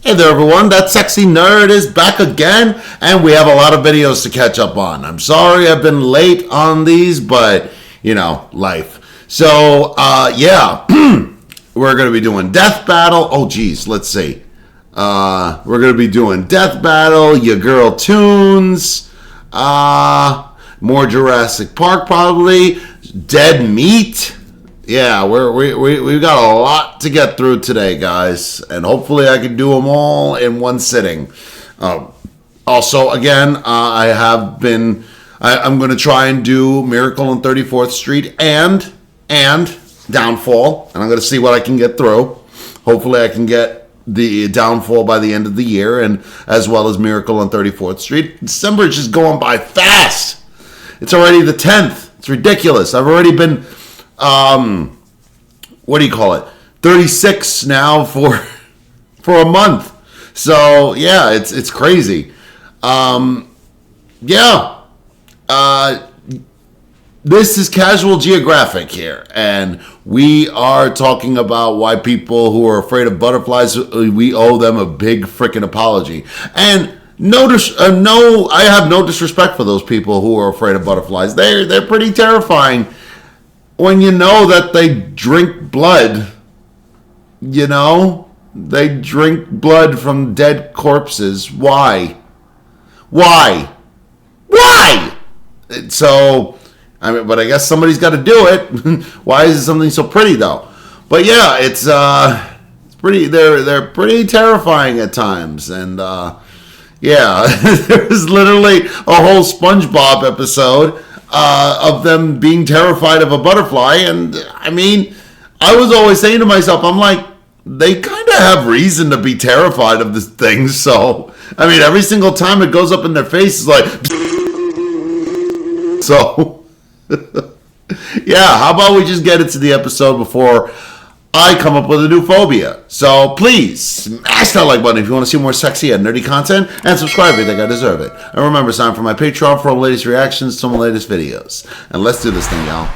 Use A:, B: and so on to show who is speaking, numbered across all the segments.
A: Hey there everyone, that sexy nerd is back again, and we have a lot of videos to catch up on. I'm sorry I've been late on these, but, life. So, we're going to be doing Death Battle. Oh, geez, let's see. We're going to be doing Death Battle, Your Girl Tunes, more Jurassic Park probably, Dead Meat. Yeah, we've got a lot to get through today, guys, and hopefully I can do them all in one sitting. Also, again, I'm going to try and do Miracle on 34th Street and Downfall, and I'm going to see what I can get through. Hopefully I can get the Downfall by the end of the year, and as well as Miracle on 34th Street. December is just going by fast. It's already the 10th. It's ridiculous. I've already been... 36 now for a month. So yeah, it's crazy. This is Casual Geographic here, and we are talking about why people who are afraid of butterflies, we owe them a big freaking apology. And I have no disrespect for those people who are afraid of butterflies. They're pretty terrifying. When you know that they drink blood, they drink blood from dead corpses. Why? So, but I guess somebody's got to do it. Why is it something so pretty though? But yeah, it's pretty. They're pretty terrifying at times, and there's literally a whole SpongeBob episode. Of them being terrified of a butterfly, and I was always saying to myself, I'm like, they kind of have reason to be terrified of this thing. So every single time it goes up in their face, it's like, so yeah. How about we just get into the episode before I come up with a new phobia? So please smash that like button if you want to see more sexy and nerdy content, and subscribe if you think I deserve it. And remember, sign up for my Patreon for all the latest reactions to my latest videos. And let's do this thing, y'all.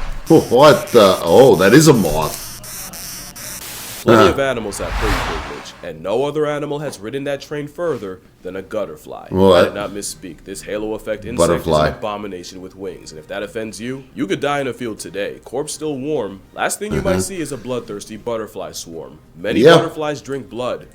A: What the? Oh, that is a moth.
B: Plenty of animals have prey privilege, and no other animal has ridden that train further than a gutterfly.
A: What?
B: I did not misspeak. This halo effect insect is an abomination with wings, and if that offends you, you could die in a field today. Corpse still warm. Last thing you might see is a bloodthirsty butterfly swarm. Many butterflies drink blood,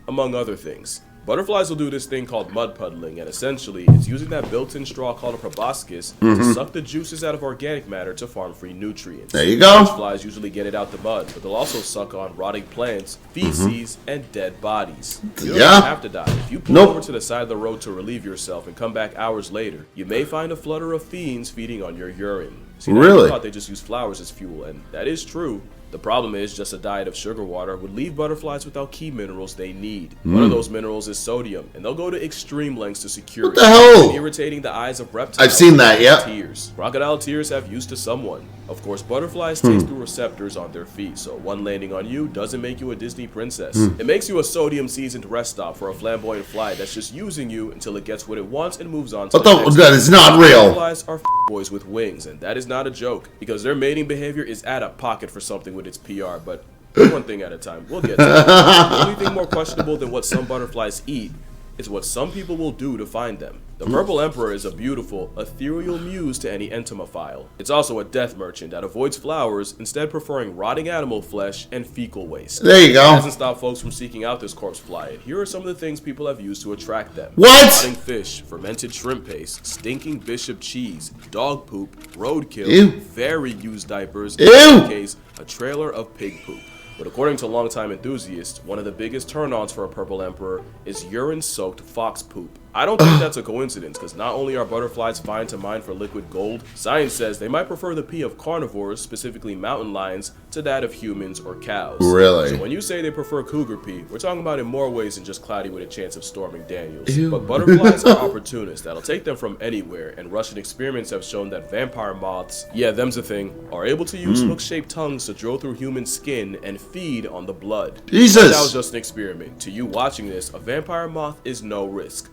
B: among other things. Butterflies will do this thing called mud puddling, and essentially, it's using that built-in straw called a proboscis to suck the juices out of organic matter to farm free nutrients.
A: There you go.
B: Butterflies usually get it out the mud, but they'll also suck on rotting plants, feces, and dead bodies. You don't even have to die. If you pull over to the side of the road to relieve yourself and come back hours later, you may find a flutter of fiends feeding on your urine. See, I thought they just use flowers as fuel, and that is true. The problem is just a diet of sugar water would leave butterflies without key minerals they need. One of those minerals is sodium, and they'll go to extreme lengths to secure
A: it. What the hell?
B: Irritating the eyes of reptiles.
A: I've seen that, yeah.
B: Tears. Crocodile tears have use to someone. Of course, butterflies taste through receptors on their feet, so one landing on you doesn't make you a Disney princess. It makes you a sodium-seasoned rest stop for a flamboyant fly that's just using you until it gets what it wants and moves on to the next.
A: That is not real.
B: Butterflies are boys with wings, and that is not a joke, because their mating behavior is at a pocket for something with its PR, but one thing at a time. We'll get to it. The only thing more questionable than what some butterflies eat is what some people will do to find them. The Purple Emperor is a beautiful, ethereal muse to any entomophile. It's also a death merchant that avoids flowers, instead preferring rotting animal flesh and fecal waste.
A: There you go.
B: It hasn't stopped folks from seeking out this corpse fly, and here are some of the things people have used to attract them.
A: What?
B: Rotting fish, fermented shrimp paste, stinking bishop cheese, dog poop, roadkill,
A: Ew.
B: very used diapers,
A: Ew.
B: in this case, a trailer of pig poop. But according to longtime enthusiasts, one of the biggest turn-ons for a Purple Emperor is urine-soaked fox poop. I don't think that's a coincidence, because not only are butterflies fine to mine for liquid gold, science says they might prefer the pee of carnivores, specifically mountain lions, to that of humans or cows.
A: Really?
B: So when you say they prefer cougar pee, we're talking about in more ways than just cloudy with a chance of storming Daniels.
A: Ew.
B: But butterflies are opportunists that'll take them from anywhere, and Russian experiments have shown that vampire moths, yeah, them's a thing, are able to use hook-shaped tongues to drill through human skin and feed on the blood.
A: Jesus!
B: But that was just an experiment. To you watching this, a vampire moth is no risk.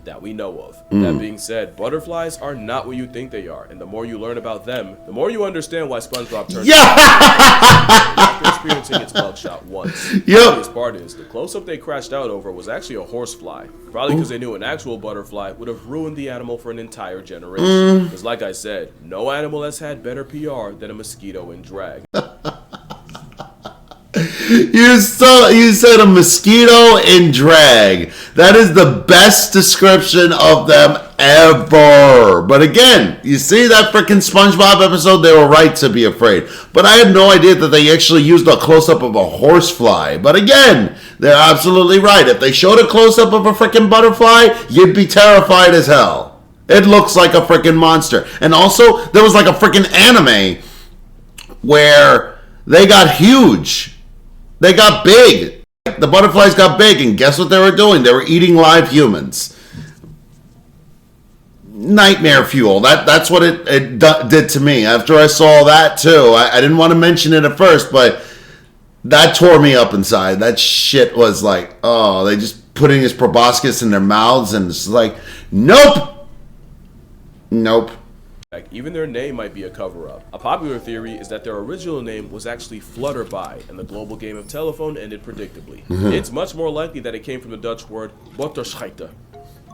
B: that we know of. That being said, butterflies are not what you think they are, and the more you learn about them, the more you understand why SpongeBob turned after experiencing its mugshot once. The funniest part is, the close-up they crashed out over was actually a horsefly, probably because they knew an actual butterfly would have ruined the animal for an entire generation. Because like I said, no animal has had better PR than a mosquito in drag.
A: You said a mosquito in drag. That is the best description of them ever. But again, you see that freaking SpongeBob episode? They were right to be afraid. But I had no idea that they actually used a close-up of a horsefly. But again, they're absolutely right. If they showed a close-up of a freaking butterfly, you'd be terrified as hell. It looks like a freaking monster. And also, there was like a freaking anime where they got huge. They got big. The butterflies got big, and guess what they were doing? They were eating live humans. Nightmare fuel. That's what it did to me. After I saw that, too. I didn't want to mention it at first, but that tore me up inside. That shit was like, oh, they just putting his proboscis in their mouths, and it's like, nope. Nope.
B: Even their name might be a cover-up. A popular theory is that their original name was actually Flutterby, and the global game of telephone ended predictably. It's much more likely that it came from the Dutch word butterscheiter,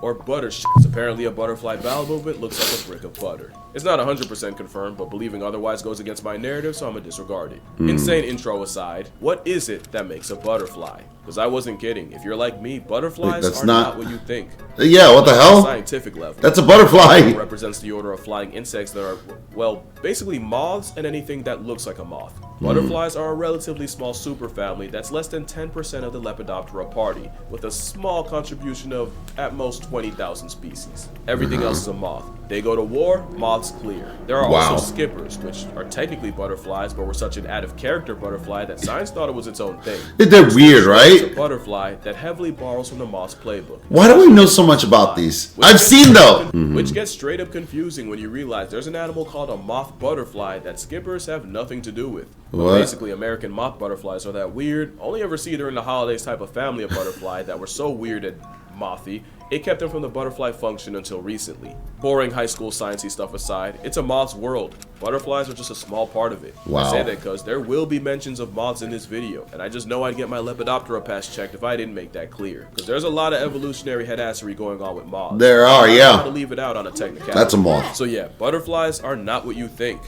B: or buttersch. Apparently a butterfly bowel movement looks like a brick of butter. It's not 100% confirmed, but believing otherwise goes against my narrative, so I'm gonna disregard it. Insane intro aside, what is it that makes a butterfly? Because I wasn't kidding. If you're like me, butterflies are not what you think.
A: Yeah, what the hell?
B: Scientific level.
A: That's a butterfly.
B: It represents the order of flying insects that are, well, basically moths and anything that looks like a moth. Butterflies are a relatively small superfamily that's less than 10% of the Lepidoptera party, with a small contribution of, at most, 20,000 species. Everything else is a moth. They go to war, moths clear. There are also skippers, which are technically butterflies, but were such an out-of-character butterfly that science thought it was its own thing.
A: They're weird, right?
B: It's a butterfly that heavily borrows from the moth's playbook.
A: Why do we know so much about these? I've seen them!
B: Which gets straight up confusing when you realize there's an animal called a moth butterfly that skippers have nothing to do with. But basically, American moth butterflies are that weird. Only ever see during the holidays type of family of butterfly that were so weird and mothy, it kept them from the butterfly function until recently. Boring high school sciencey stuff aside, it's a moth's world. Butterflies are just a small part of it. I say that because there will be mentions of moths in this video, and I just know I'd get my Lepidoptera pass checked if I didn't make that clear. Because there's a lot of evolutionary headassery going on with moths.
A: There are, yeah.
B: I to leave it out on a technicality.
A: That's a moth.
B: So yeah, butterflies are not what you think.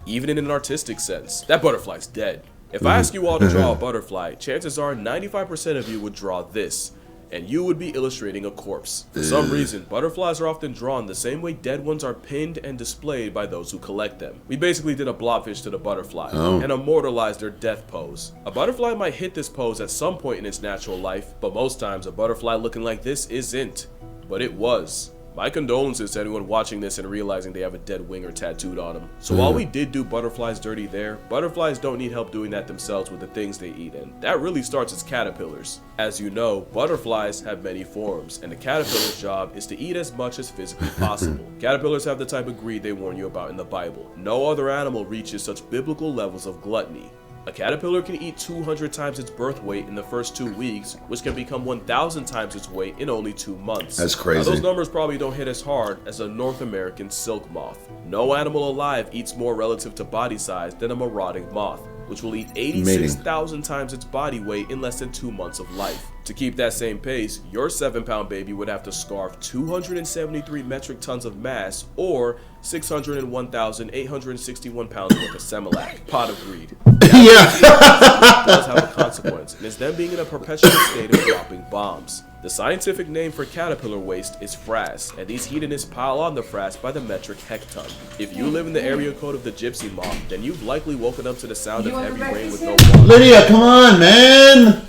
B: Even in an artistic sense, that butterfly's dead. If I ask you all to draw a butterfly, chances are 95% of you would draw this, and you would be illustrating a corpse. For some reason, butterflies are often drawn the same way dead ones are pinned and displayed by those who collect them. We basically did a blobfish to the butterfly, and immortalized their death pose. A butterfly might hit this pose at some point in its natural life, but most times a butterfly looking like this isn't. But it was. My condolences to anyone watching this and realizing they have a dead winger tattooed on them. So while we did do butterflies dirty there, butterflies don't need help doing that themselves with the things they eat, and that really starts as caterpillars. As you know, butterflies have many forms, and the caterpillar's job is to eat as much as physically possible. Caterpillars have the type of greed they warn you about in the Bible. No other animal reaches such biblical levels of gluttony. A caterpillar can eat 200 times its birth weight in the first 2 weeks, which can become 1,000 times its weight in only 2 months.
A: That's crazy.
B: Now, those numbers probably don't hit as hard as a North American silk moth. No animal alive eats more relative to body size than a marauding moth, which will eat 86,000 times its body weight in less than 2 months of life. To keep that same pace, your 7-pound baby would have to scarf 273 metric tons of mass, or 601,861 pounds worth of Similac. Pot of greed. It does have a consequence, and it's them being in a perpetual state of dropping bombs. The scientific name for caterpillar waste is frass, and these hedonists pile on the frass by the metric hecton. If you live in the area code of the gypsy moth, then you've likely woken up to the sound of heavy rain with no water.
A: Lydia, come on, man!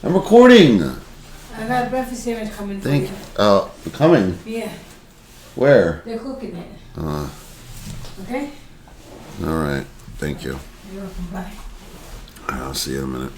A: I'm recording.
C: I got breakfast sandwich coming for you.
A: Coming?
C: Yeah.
A: Where?
C: They're cooking it. Okay?
A: Alright, thank you.
C: You're welcome, bye.
A: I'll see you in a minute.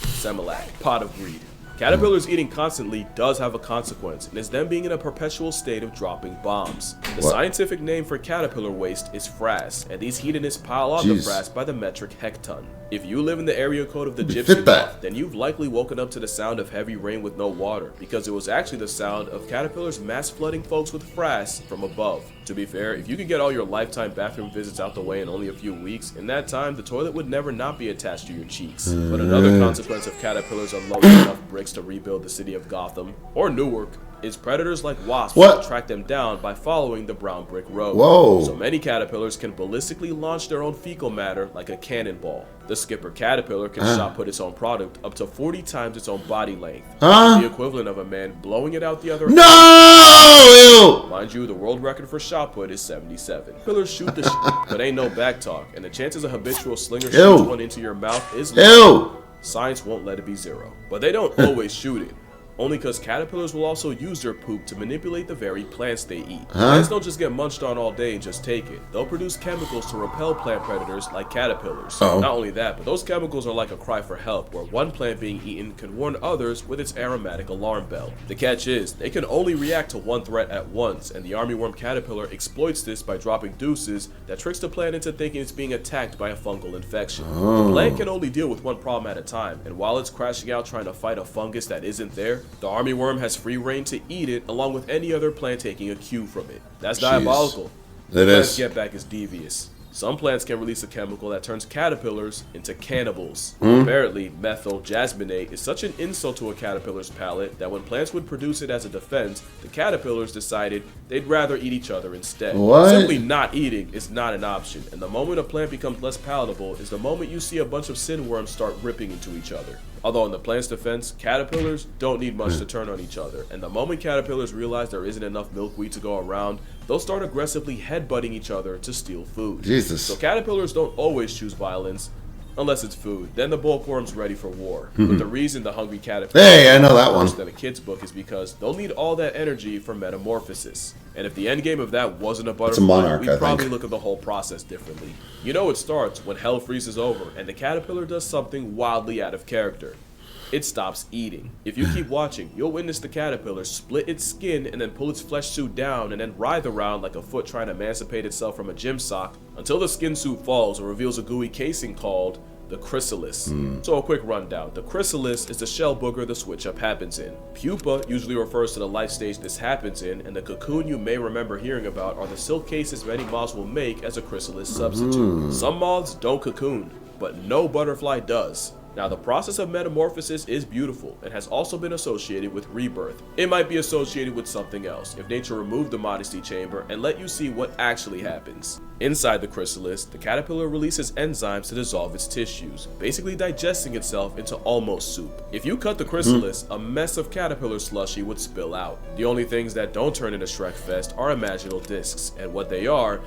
B: Similac, pot of greed. Caterpillars eating constantly does have a consequence, and is them being in a perpetual state of dropping bombs. The scientific name for caterpillar waste is frass, and these hedonists pile on the frass by the metric hecton. If you live in the area code of the
A: fit
B: Gypsy
A: that.
B: Moth, then you've likely woken up to the sound of heavy rain with no water, because it was actually the sound of caterpillars mass flooding folks with frass from above. To be fair, if you could get all your lifetime bathroom visits out the way in only a few weeks, in that time the toilet would never not be attached to your cheeks. But another consequence of caterpillars unloading enough bricks to rebuild the city of Gotham, or Newark, is predators like wasps will track them down by following the brown brick road.
A: Whoa.
B: So many caterpillars can ballistically launch their own fecal matter like a cannonball. The skipper caterpillar can shot put its own product up to 40 times its own body length. The equivalent of a man blowing it out the other end.
A: No! Ew.
B: Mind you, the world record for shot put is 77. Pillars shoot the but ain't no back talk, and the chances a habitual slinger shoots one into your mouth is low. Science won't let it be zero. But they don't always shoot it. Only because caterpillars will also use their poop to manipulate the very plants they eat. Plants don't just get munched on all day and just take it. They'll produce chemicals to repel plant predators like caterpillars. Not only that, but those chemicals are like a cry for help, where one plant being eaten can warn others with its aromatic alarm bell. The catch is, they can only react to one threat at once, and the armyworm caterpillar exploits this by dropping deuces that tricks the plant into thinking it's being attacked by a fungal infection. The plant can only deal with one problem at a time, and while it's crashing out trying to fight a fungus that isn't there, the armyworm has free reign to eat it along with any other plant taking a cue from it. That's diabolical. The plant's get back is devious. Some plants can release a chemical that turns caterpillars into cannibals. Apparently, methyl jasmonate is such an insult to a caterpillar's palate that when plants would produce it as a defense, the caterpillars decided they'd rather eat each other instead. Simply not eating is not an option, and the moment a plant becomes less palatable is the moment you see a bunch of sandworms start ripping into each other. Although in the plant's defense, caterpillars don't need much to turn on each other, and the moment caterpillars realize there isn't enough milkweed to go around, they'll start aggressively headbutting each other to steal food.
A: Jesus.
B: So caterpillars don't always choose violence, unless it's food. Then the bulkworm's ready for war. But the reason the hungry caterpillar
A: I know that one.
B: than a kid's book is because they'll need all that energy for metamorphosis. And if the end game of that wasn't a butterfly,
A: monarch,
B: we'd probably look at the whole process differently. You know it starts when hell freezes over and the caterpillar does something wildly out of character. It stops eating. If you keep watching, you'll witness the caterpillar split its skin and then pull its flesh suit down and then writhe around like a foot trying to emancipate itself from a gym sock until the skin suit falls and reveals a gooey casing called the chrysalis. So a quick rundown. The chrysalis is the shell booger the switch up happens in. Pupa usually refers to the life stage this happens in, and the cocoon you may remember hearing about are the silk cases many moths will make as a chrysalis substitute. Some moths don't cocoon, but no butterfly does. Now, the process of metamorphosis is beautiful and has also been associated with rebirth. It might be associated with something else if nature removed the modesty chamber and let you see what actually happens. Inside the chrysalis, the caterpillar releases enzymes to dissolve its tissues, basically digesting itself into almost soup. If you cut the chrysalis, a mess of caterpillar slushy would spill out. The only things that don't turn into Shrekfest are imaginal discs, and what they are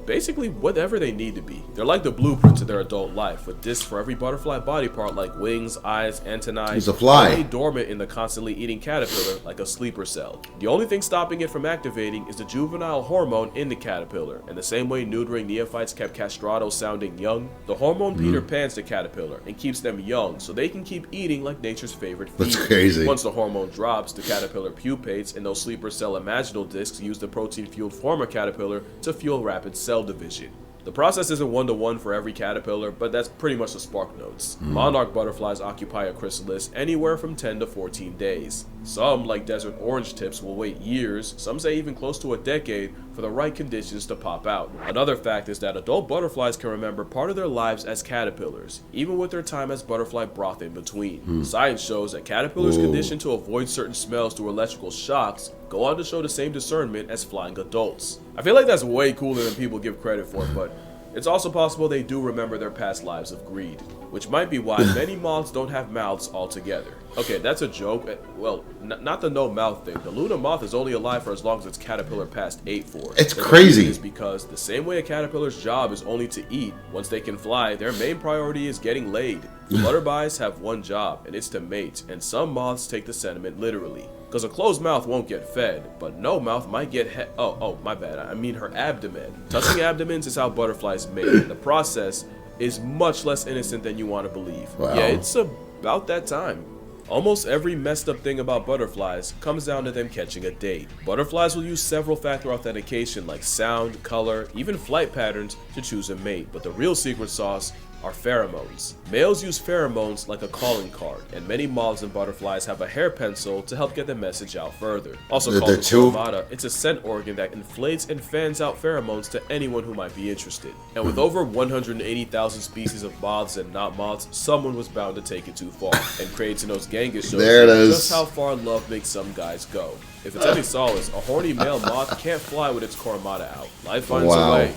B: basically whatever they need to be. They're like the blueprint to their adult life, with discs for every butterfly body part like wings, eyes, antennae.
A: He's a fly.
B: Lay dormant in the constantly eating caterpillar like a sleeper cell. The only thing stopping it from activating is the juvenile hormone in the caterpillar, and the same way neutering neophytes kept castrato sounding young, the hormone Peter Pans the caterpillar and keeps them young so they can keep eating like nature's favorite feeder.
A: That's crazy.
B: Once the hormone drops, the caterpillar pupates, and those sleeper cell imaginal discs use the protein-fueled former caterpillar to fuel rapid cell division. The process isn't one-to-one for every caterpillar, but that's pretty much the spark notes. Monarch butterflies occupy a chrysalis anywhere from 10 to 14 days. Some, like desert orange tips, will wait years, some say even close to a decade, for the right conditions to pop out. Another fact is that adult butterflies can remember part of their lives as caterpillars, even with their time as butterfly broth in between. Science shows that caterpillars conditioned to avoid certain smells through electrical shocks go on to show the same discernment as flying adults. I feel like that's way cooler than people give credit for, but it's also possible they do remember their past lives of greed, which might be why many moths don't have mouths altogether. Okay, that's a joke. Well, not the no mouth thing. The Luna moth is only alive for as long as its caterpillar past ate for.
A: It's crazy.
B: Is because the same way a caterpillar's job is only to eat, once they can fly, their main priority is getting laid. Flutterbys have one job, and it's to mate, and some moths take the sentiment literally. Because a closed mouth won't get fed, but no mouth might get my bad. I mean her abdomen. Touching abdomens is how butterflies mate. The process is much less innocent than you want to believe.
A: Wow.
B: Yeah, it's about that time. Almost every messed up thing about butterflies comes down to them catching a date. Butterflies will use several factor authentication like sound, color, even flight patterns to choose a mate, but the real secret sauce are pheromones. Males use pheromones like a calling card, and many moths and butterflies have a hair pencil to help get the message out further. Also called the stomata, it's a scent organ that inflates and fans out pheromones to anyone who might be interested. And with over 180,000 species of moths and not moths, someone was bound to take it too far. And Crates and Those Genghis shows just how far love makes some guys go. If it's any solace, a horny male moth can't fly with its coromata out. Life finds a way.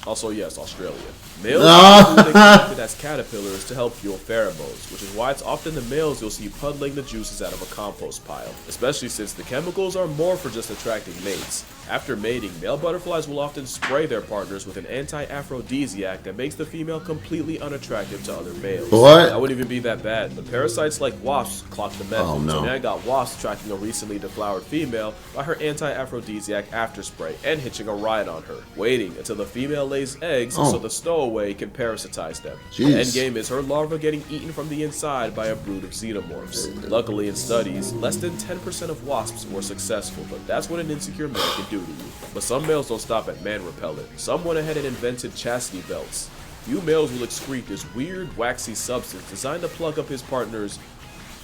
B: Also, yes, Australia. Males are connected as caterpillars to help fuel pheromones, which is why it's often the males you'll see puddling the juices out of a compost pile, especially since the chemicals are more for just attracting mates. After mating, male butterflies will often spray their partners with an anti-aphrodisiac that makes the female completely unattractive to other males.
A: What?
B: That wouldn't even be that bad, but parasites like wasps clock the method.
A: Oh, no.
B: So now I got wasps tracking a recently deflowered female by her anti-aphrodisiac after spray and hitching a ride on her, waiting until the female lays eggs so the stowaway can parasitize them.
A: Jeez.
B: The end game is her larva getting eaten from the inside by a brood of xenomorphs. Luckily in studies, less than 10% of wasps were successful, but that's what an insecure man can do to you. But some males don't stop at man repellent. Some went ahead and invented chastity belts. Few males will excrete this weird, waxy substance designed to plug up his partner's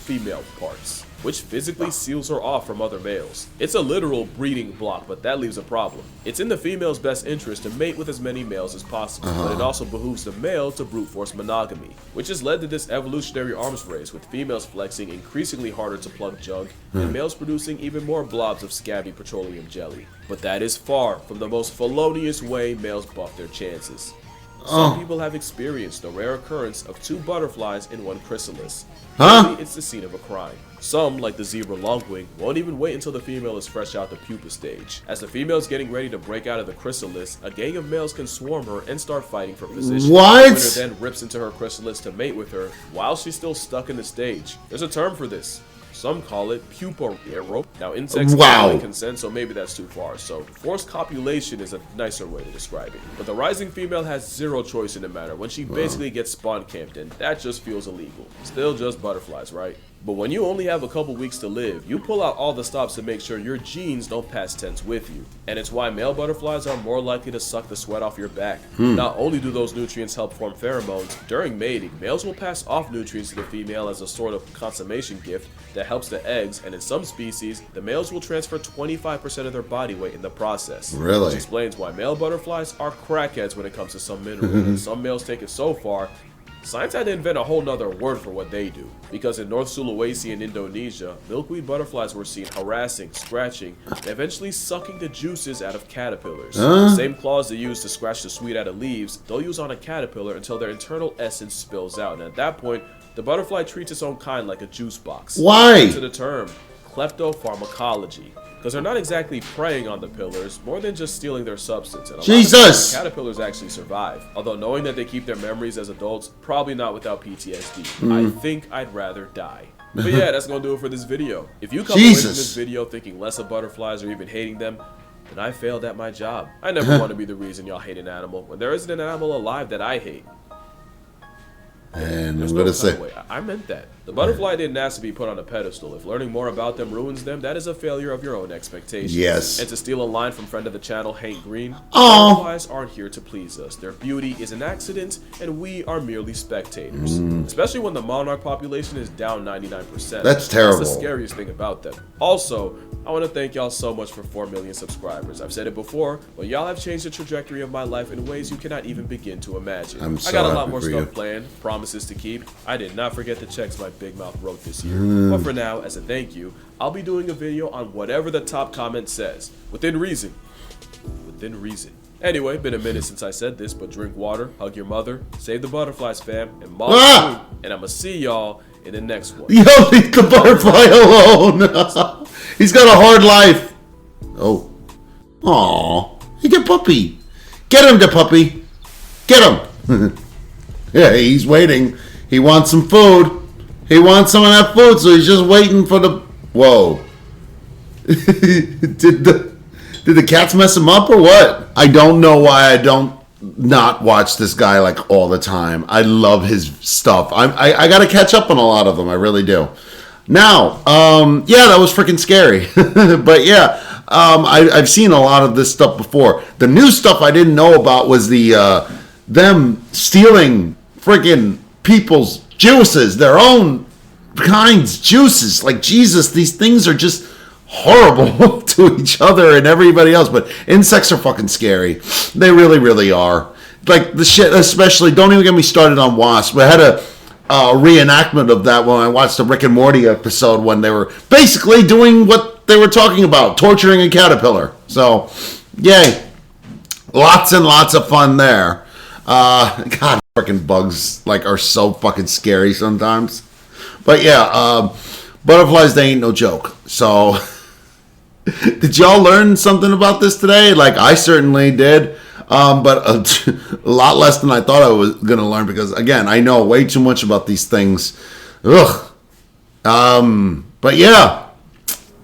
B: female parts, which physically seals her off from other males. It's a literal breeding block, but that leaves a problem. It's in the female's best interest to mate with as many males as possible, but it also behooves the male to brute force monogamy, which has led to this evolutionary arms race, with females flexing increasingly harder to plug junk, and males producing even more blobs of scabby petroleum jelly. But that is far from the most felonious way males buff their chances. Some people have experienced the rare occurrence of 2 butterflies in one chrysalis. Usually it's the scene of a crime. Some, like the zebra longwing, won't even wait until the female is fresh out the pupa stage. As the female is getting ready to break out of the chrysalis, a gang of males can swarm her and start fighting for position.
A: What?
B: The winner then rips into her chrysalis to mate with her while she's still stuck in the stage. There's a term for this. Some call it pupa-ero. Now, insects can't consent, so maybe that's too far. So, forced copulation is a nicer way to describe it. But the rising female has zero choice in the matter when she basically gets spawn camped in. That just feels illegal. Still just butterflies, right? But when you only have a couple weeks to live, you pull out all the stops to make sure your genes don't pass tense with you. And it's why male butterflies are more likely to suck the sweat off your back. Not only do those nutrients help form pheromones, during mating, males will pass off nutrients to the female as a sort of consummation gift that helps the eggs, and in some species, the males will transfer 25% of their body weight in the process.
A: Really?
B: Which explains why male butterflies are crackheads when it comes to some minerals, and some males take it so far, science had to invent a whole nother word for what they do, because in North Sulawesi in Indonesia, milkweed butterflies were seen harassing, scratching, and eventually sucking the juices out of caterpillars. The same claws they use to scratch the sweet out of leaves, they'll use on a caterpillar until their internal essence spills out, and at that point, the butterfly treats its own kind like a juice box.
A: Why?
B: To the term kleptopharmacology. Because they're not exactly preying on the pillars, more than just stealing their substance. And a lot of times, caterpillars actually survive. Although knowing that they keep their memories as adults, probably not without PTSD. I think I'd rather die. But yeah, that's gonna do it for this video. If you come away from this video thinking less of butterflies or even hating them, then I failed at my job. I never want to be the reason y'all hate an animal when there isn't an animal alive that I hate.
A: And I'm gonna say,
B: I meant that. The butterfly didn't ask to be put on a pedestal. If learning more about them ruins them, that is a failure of your own expectations.
A: Yes.
B: And to steal a line from friend of the channel, Hank Green, butterflies aren't here to please us. Their beauty is an accident, and we are merely spectators. Especially when the monarch population is down 99%.
A: That's terrible.
B: That's the scariest thing about them. Also, I want to thank y'all so much for 4 million subscribers. I've said it before, but y'all have changed the trajectory of my life in ways you cannot even begin to imagine. I got a lot more stuff planned, promises to keep. I did not forget the checks my big mouth wrote this year. But for now, as a thank you, I'll be doing a video on whatever the top comment says. Within reason. Within reason. Anyway, been a minute since I said this, but drink water, hug your mother, save the butterflies, fam, and mom too. And I'ma see y'all in the next one.
A: Yo, leave the butterfly alone. He's got a hard life. Oh. Aw. He get puppy. Get him, the puppy. Get him. Yeah, he's waiting. He wants some food. He wants some of that food, so he's just waiting for the... Whoa. Did the cats mess him up or what? I don't know why I don't not watch this guy like all the time. I love his stuff. I got to catch up on a lot of them. I really do. Now, yeah, that was freaking scary. But yeah, I've seen a lot of this stuff before. The new stuff I didn't know about was the them stealing freaking people's juices, their own kind's juices. Like, Jesus, these things are just horrible to each other and everybody else. But insects are fucking scary. They really, really are. Like, the shit, especially, don't even get me started on wasps. I had a reenactment of that when I watched the Rick and Morty episode when they were basically doing what they were talking about, torturing a caterpillar. So, yay. Lots and lots of fun there. God, freaking bugs like are so fucking scary sometimes. But yeah, butterflies, they ain't no joke. So, did y'all learn something about this today? Like, I certainly did. But a lot less than I thought I was going to learn because, again, I know way too much about these things. Ugh. But yeah,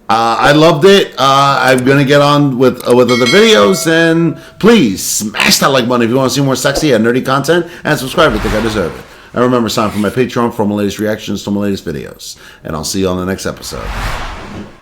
A: I loved it. I'm going to get on with other videos. And please smash that like button if you want to see more sexy and nerdy content. And subscribe if you think I deserve it. And remember, sign up for my Patreon for my latest reactions to my latest videos. And I'll see you on the next episode.